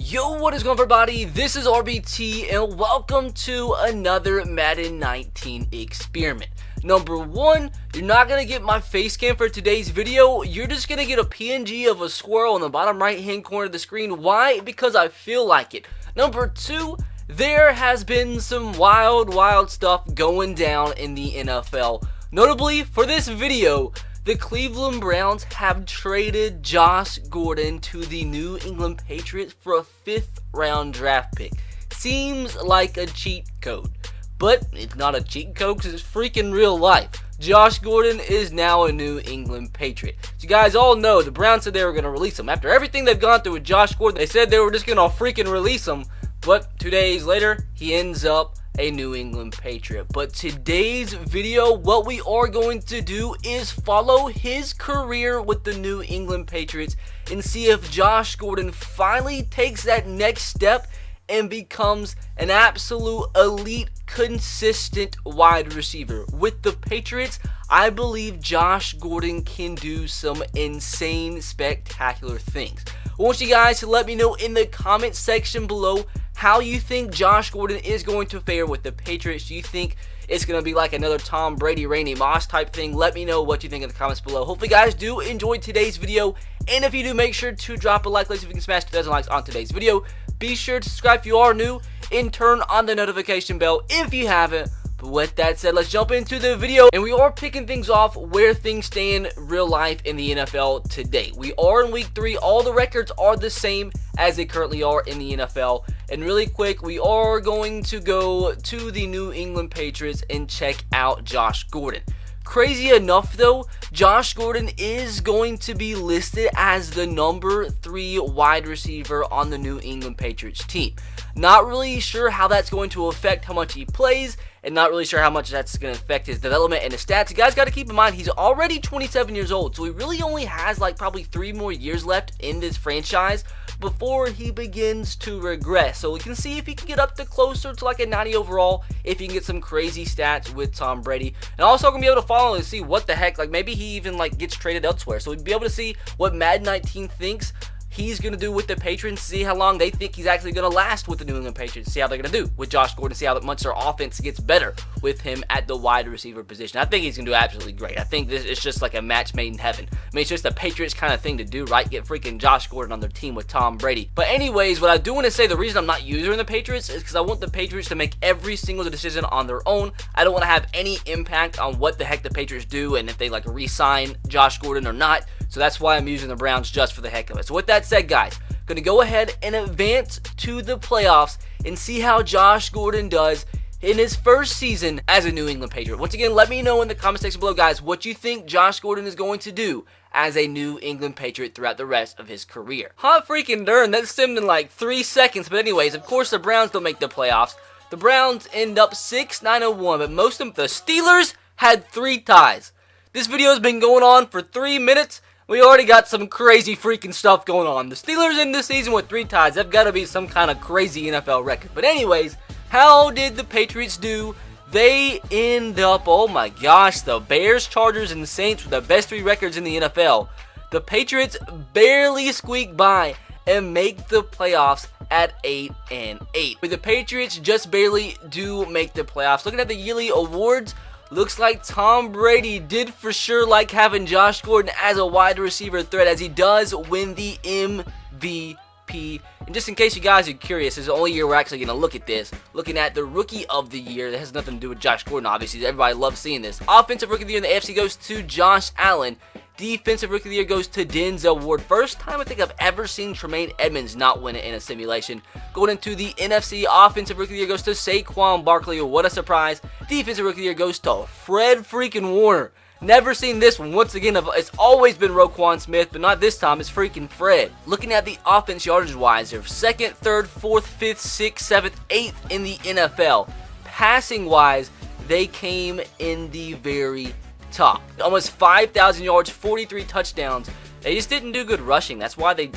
Yo, what is going on, everybody? This is RBT and welcome to another Madden 19 experiment. Number one, you're not going to get my face cam for today's video. You're just going to get a PNG of a squirrel in the bottom right hand corner of the screen. Why? Because I feel like it. Number two, there has been some wild stuff going down in the NFL. Notably, for this video, the Cleveland Browns have traded Josh Gordon to the New England Patriots for a 5th round draft pick. Seems like a cheat code, but it's not a cheat code because it's freaking real life. Josh Gordon is now a New England Patriot. So you guys all know the Browns said they were going to release him. After everything they've gone through with Josh Gordon, they said they were just going to freaking release him. But 2 days later, he ends up a New England Patriot. But today's video, what we are going to do is follow his career with the New England Patriots and see if Josh Gordon finally takes that next step and becomes an absolute elite, consistent wide receiver. With the Patriots, I believe Josh Gordon can do some insane, spectacular things. I want you guys to let me know in the comment section below how you think Josh Gordon is going to fare with the Patriots. Do you think it's going to be like another Tom Brady, Randy Moss type thing? Let me know what you think in the comments below. Hopefully, guys do enjoy today's video. And if you do, make sure to drop a like. Let's see if we can smash 2,000 likes on today's video. Be sure to subscribe if you are new and turn on the notification bell if you haven't. But with that said, let's jump into the video. And we are picking things off where things stand real life in the NFL today. We are in week 3. All the records are the same as they currently are in the NFL. And really quick, we are going to go to the New England Patriots and check out Josh Gordon. Crazy enough though, Josh Gordon is going to be listed as the number 3 wide receiver on the New England Patriots team. Not really sure how that's going to affect how much he plays, and not really sure how much that's going to affect his development and his stats. You guys got to keep in mind, he's already 27 years old, so he really only has like probably 3 more years left in this franchise before he begins to regress. So we can see if he can get up to closer to like a 90 overall, if he can get some crazy stats with Tom Brady. And also going to be able to follow and see what the heck, like maybe he even like gets traded elsewhere. So we'd be able to see what Madden 19 thinks he's going to do with the Patriots, see how long they think he's actually going to last with the New England Patriots, see how they're going to do with Josh Gordon, see how much their offense gets better with him at the wide receiver position. I think he's going to do absolutely great. I think this is just like a match made in heaven. I mean, it's just a Patriots kind of thing to do, right? Get freaking Josh Gordon on their team with Tom Brady. But anyways, what I do want to say, the reason I'm not using the Patriots is because I want the Patriots to make every single decision on their own. I don't want to have any impact on what the heck the Patriots do and if they like re-sign Josh Gordon or not. So that's why I'm using the Browns just for the heck of it. So with that said, guys, going to go ahead and advance to the playoffs and see how Josh Gordon does in his first season as a New England Patriot. Once again, let me know in the comment section below, guys, what you think Josh Gordon is going to do as a New England Patriot throughout the rest of his career. Hot freaking darn, that stemmed in like 3 seconds. But anyways, of course, the Browns don't make the playoffs. The Browns end up 6-9-1, but most of them, the Steelers, had 3 ties. This video has been going on for 3 minutes. We already got some crazy freaking stuff going on. The Steelers in this season with 3 ties. They've got to be some kind of crazy NFL record. But anyways, how did the Patriots do? They end up, oh my gosh, the Bears, Chargers, and Saints were the best 3 records in the NFL. The Patriots barely squeak by and make the playoffs at 8-8. But the Patriots just barely do make the playoffs. Looking at the yearly awards, looks like Tom Brady did for sure like having Josh Gordon as a wide receiver threat, as he does win the MVP. And just in case you guys are curious, this is the only year we're actually going to look at this. Looking at the Rookie of the Year, that has nothing to do with Josh Gordon, obviously. Everybody loves seeing this. Offensive Rookie of the Year in the AFC goes to Josh Allen. Defensive Rookie of the Year goes to Denzel Ward. First time I think I've ever seen Tremaine Edmonds not win it in a simulation. Going into the NFC, Offensive Rookie of the Year goes to Saquon Barkley. What a surprise. Defensive Rookie of the Year goes to Fred freaking Warner. Never seen this one. Once again, it's always been Roquan Smith, but not this time. It's freaking Fred. Looking at the offense yardage-wise, they're 2nd, 3rd, 4th, 5th, 6th, 7th, 8th in the NFL. Passing-wise, they came in the very top. Almost 5,000 yards, 43 touchdowns. They just didn't do good rushing. That's why they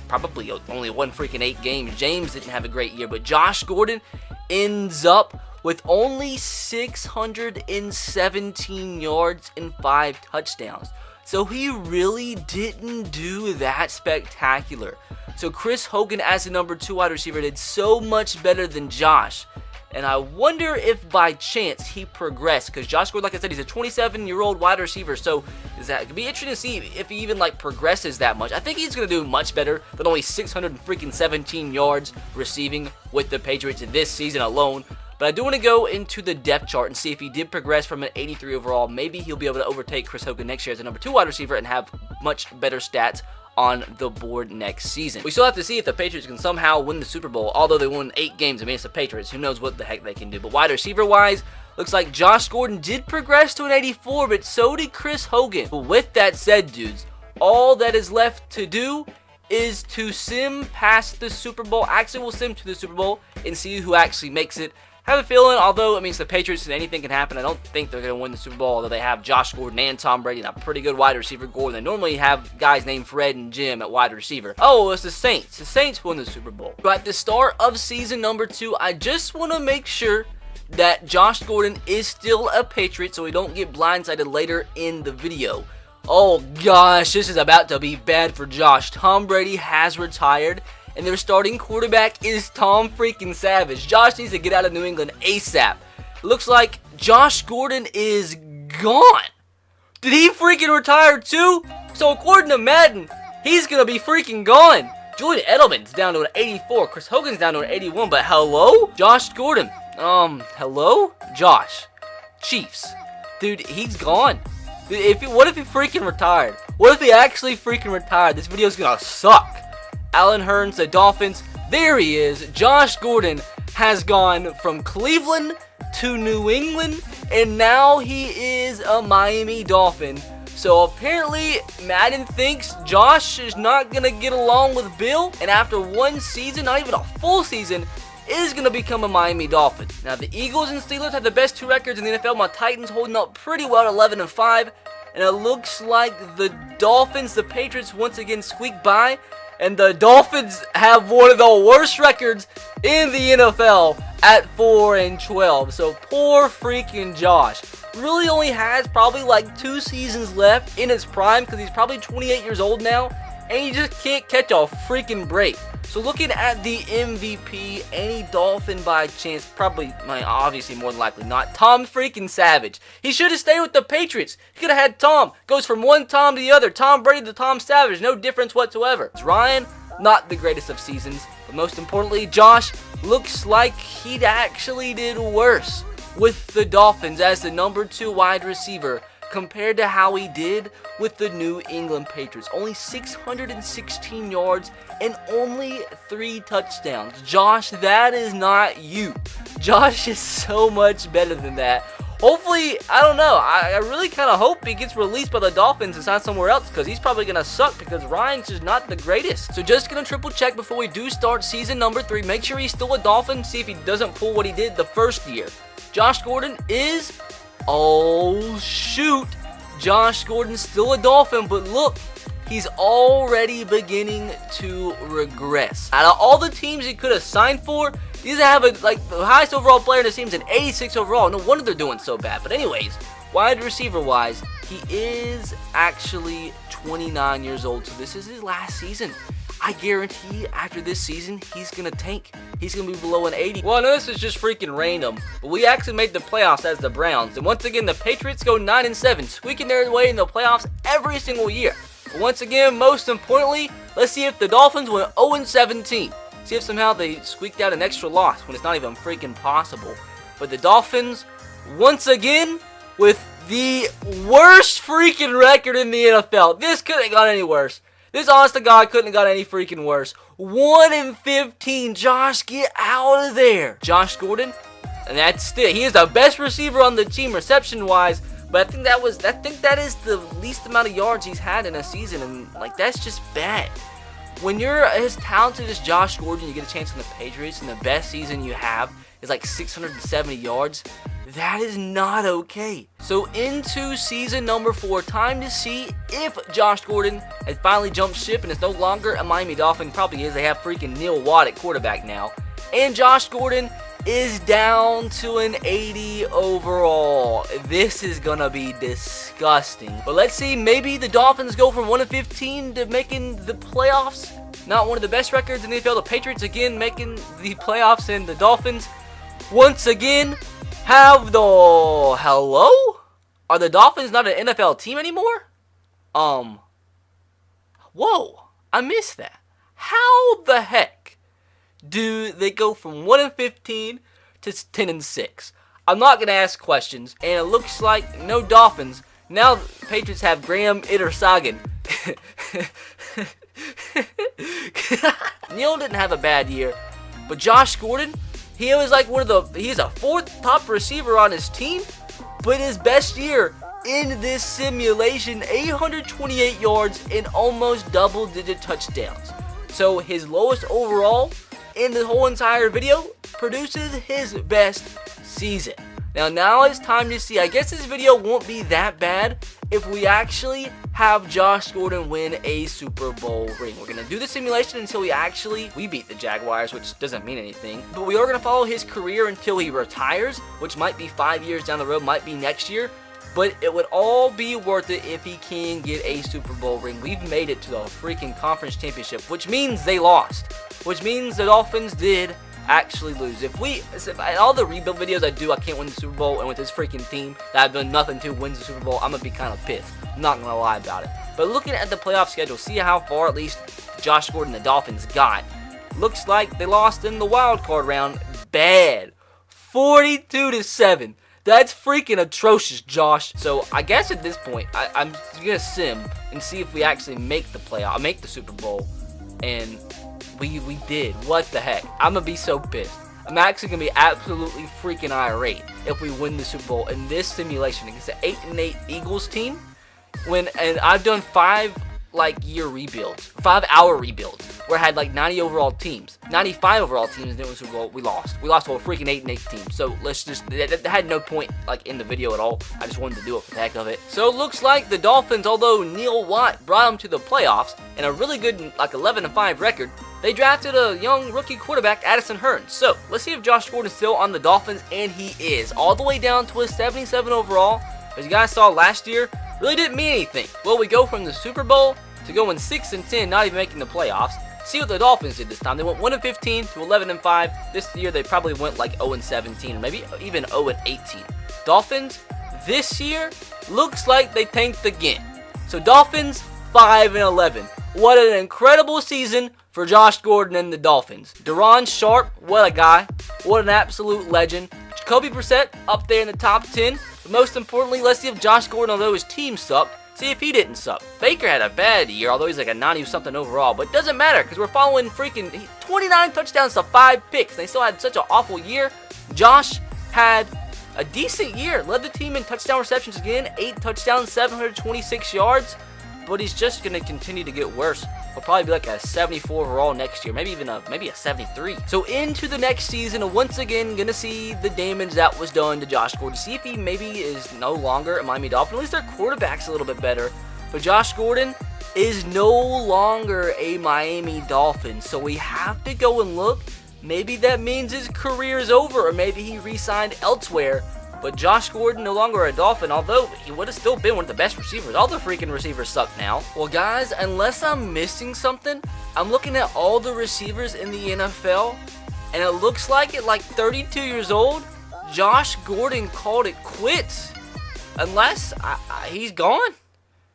probably only won freaking 8 games. James didn't have a great year, but Josh Gordon ends up with only 617 yards and 5 touchdowns. So he really didn't do that spectacular. So Chris Hogan as the number 2 wide receiver did so much better than Josh. And I wonder if by chance he progressed, because Josh Gordon, like I said, he's a 27-year-old wide receiver, so it could be interesting to see if he even progresses that much. I think he's going to do much better than only 617 yards receiving with the Patriots this season alone. But I do want to go into the depth chart and see if he did progress from an 83 overall. Maybe he'll be able to overtake Chris Hogan next year as a number 2 wide receiver and have much better stats on the board next season. We still have to see if the Patriots can somehow win the Super Bowl, although they won 8 games against the Patriots. Who knows what the heck they can do. But wide receiver wise, looks like Josh Gordon did progress to an 84, but so did Chris Hogan. But with that said, dudes, all that is left to do is to sim past the Super Bowl. Actually, we'll sim to the Super Bowl and see who actually makes it. I have a feeling, although it means the Patriots and anything can happen, I don't think they're going to win the Super Bowl, although they have Josh Gordon and Tom Brady and a pretty good wide receiver core. They normally have guys named Fred and Jim at wide receiver. Oh, it's the Saints. The Saints won the Super Bowl. But at the start of season number 2, I just want to make sure that Josh Gordon is still a Patriot so we don't get blindsided later in the video. Oh gosh, this is about to be bad for Josh. Tom Brady has retired, and their starting quarterback is Tom freaking Savage. Josh needs to get out of New England ASAP. Looks like Josh Gordon is gone. Did he freaking retire too? So according to Madden, he's gonna be freaking gone. Julian Edelman's down to an 84. Chris Hogan's down to an 81. But hello? Josh Gordon. Hello? Josh. Chiefs. Dude, he's gone. What if he freaking retired? What if he actually freaking retired? This video's gonna suck. Alan Hearns, the Dolphins. There he is. Josh Gordon has gone from Cleveland to New England, and now he is a Miami Dolphin. So apparently, Madden thinks Josh is not going to get along with Bill, and after one season, not even a full season, is going to become a Miami Dolphin. Now, the Eagles and Steelers have the best 2 records in the NFL. My Titans holding up pretty well at 11-5, and it looks like the Dolphins, the Patriots, once again squeak by. And the Dolphins have one of the worst records in the NFL at 4-12. So poor freaking Josh. Really only has probably 2 seasons left in his prime because he's probably 28 years old now. And he just can't catch a freaking break. So looking at the MVP, any Dolphin by chance, probably, obviously more than likely not, Tom freaking Savage. He should have stayed with the Patriots. He could have had Tom. Goes from one Tom to the other. Tom Brady to Tom Savage. No difference whatsoever. Ryan, not the greatest of seasons. But most importantly, Josh looks like he actually did worse with the Dolphins as the number 2 wide receiver compared to how he did with the New England Patriots. Only 616 yards and only 3 touchdowns. Josh, that is not you. Josh is so much better than that. Hopefully, I don't know. I really kind of hope he gets released by the Dolphins and signed somewhere else because he's probably going to suck because Ryan's just not the greatest. So just going to triple check before we do start season number 3. Make sure he's still a Dolphin. See if he doesn't pull what he did the first year. Josh Gordon is... Oh, shoot. Josh Gordon's still a Dolphin, but look, he's already beginning to regress. Out of all the teams he could have signed for, these have the highest overall player in the team's an 86 overall. No wonder they're doing so bad. But anyways, wide receiver wise, he is actually 29 years old, so this is his last season. I guarantee after this season, he's going to tank. He's going to be below an 80. Well, I know this is just freaking random, but we actually made the playoffs as the Browns. And once again, the Patriots go 9-7, squeaking their way in the playoffs every single year. But once again, most importantly, let's see if the Dolphins went 0-17. See if somehow they squeaked out an extra loss when it's not even freaking possible. But the Dolphins, once again, with the worst freaking record in the NFL. This couldn't have gone any worse. This, honest to God, couldn't have got any freaking worse. 1-15. Josh, get out of there. Josh Gordon, and that's still, he is the best receiver on the team reception-wise. But I think that is the least amount of yards he's had in a season, and that's just bad. When you're as talented as Josh Gordon, you get a chance on the Patriots, and the best season you have is 670 yards. That is not okay. So into season number 4, time to see if Josh Gordon has finally jumped ship and is no longer a Miami Dolphin. Probably is. They have freaking Neil Watt at quarterback now. And Josh Gordon is down to an 80 overall. This is gonna be disgusting. But let's see, maybe the Dolphins go from 1-15 to making the playoffs. not one of the best records in the NFL. The Patriots again making the playoffs, and the Dolphins once again have the hello? Are the Dolphins not an NFL team anymore? Whoa, I missed that. How the heck do they go from 1-15 to 10-6? I'm not gonna ask questions, and it looks like no Dolphins. Now the Patriots have Graham Iddersagan. Neil didn't have a bad year, but Josh Gordon, he was like he's a 4th top receiver on his team, but his best year in this simulation, 828 yards and almost double-digit touchdowns. So his lowest overall in the whole entire video produces his best season. Now it's time to see. I guess this video won't be that bad if we actually have Josh Gordon win a Super Bowl ring. We're going to do the simulation until we beat the Jaguars, which doesn't mean anything. But we are going to follow his career until he retires, which might be 5 years down the road, might be next year. But it would all be worth it if he can get a Super Bowl ring. We've made it to the freaking conference championship, which means they lost. Which means the Dolphins did actually lose. If all the rebuild videos I do, I can't win the Super Bowl, and with this freaking team that I've done nothing to wins the Super Bowl, I'm going to be kind of pissed. I'm not going to lie about it. But looking at the playoff schedule, see how far at least Josh Gordon and the Dolphins got. Looks like they lost in the wild card round bad. 42-7. That's freaking atrocious, Josh. So I guess at this point, I'm gonna sim and see if we actually make the Super Bowl, and we did. What the heck? I'm gonna be so pissed. I'm actually gonna be absolutely freaking irate if we win the Super Bowl in this simulation against the 8-8 Eagles team. And I've done 5-year rebuilds, 5-hour rebuilds, where I had 90 overall teams, 95 overall teams, and then the Super Bowl, we lost. We lost to a freaking 8-8 team. So let's just, that had no point in the video at all. I just wanted to do it for the heck of it. So it looks like the Dolphins, although Neil Watt brought them to the playoffs and a really good 11-5 record, they drafted a young rookie quarterback, Addison Hearns. So let's see if Josh Gordon is still on the Dolphins, and he is, all the way down to a 77 overall. As you guys saw last year, really didn't mean anything. Well, we go from the Super Bowl to going 6-10, not even making the playoffs. See what the Dolphins did this time. They went 1-15 to 11-5. This year they probably went 0-17, or maybe even 0-18. Dolphins this year looks like they tanked again. So Dolphins 5-11. What an incredible season for Josh Gordon and the Dolphins. Duron Sharp, what a guy. What an absolute legend. Jacoby Brissett up there in the top 10. But most importantly, let's see if Josh Gordon, although his team sucked, see if he didn't suck. Baker had a bad year, although he's a 90-something overall, but it doesn't matter because we're following freaking 29 touchdowns to 5 picks. They still had such an awful year. Josh had a decent year, led the team in touchdown receptions again, 8 touchdowns, 726 yards, but he's just going to continue to get worse. He'll probably be a 74 overall next year, maybe a 73. So into the next season, once again, gonna see the damage that was done to Josh Gordon. See if he maybe is no longer a Miami Dolphin. At least their quarterback's a little bit better. But Josh Gordon is no longer a Miami Dolphin. So we have to go and look. Maybe that means his career is over, or maybe he re-signed elsewhere. But Josh Gordon no longer a Dolphin, although he would have still been one of the best receivers. All the freaking receivers suck now. Well, guys, unless I'm missing something, I'm looking at all the receivers in the NFL, and it looks like at 32 years old, Josh Gordon called it quits. Unless he's gone.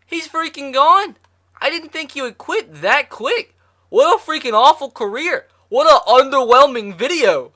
He's freaking gone. I didn't think he would quit that quick. What a freaking awful career. What an underwhelming video.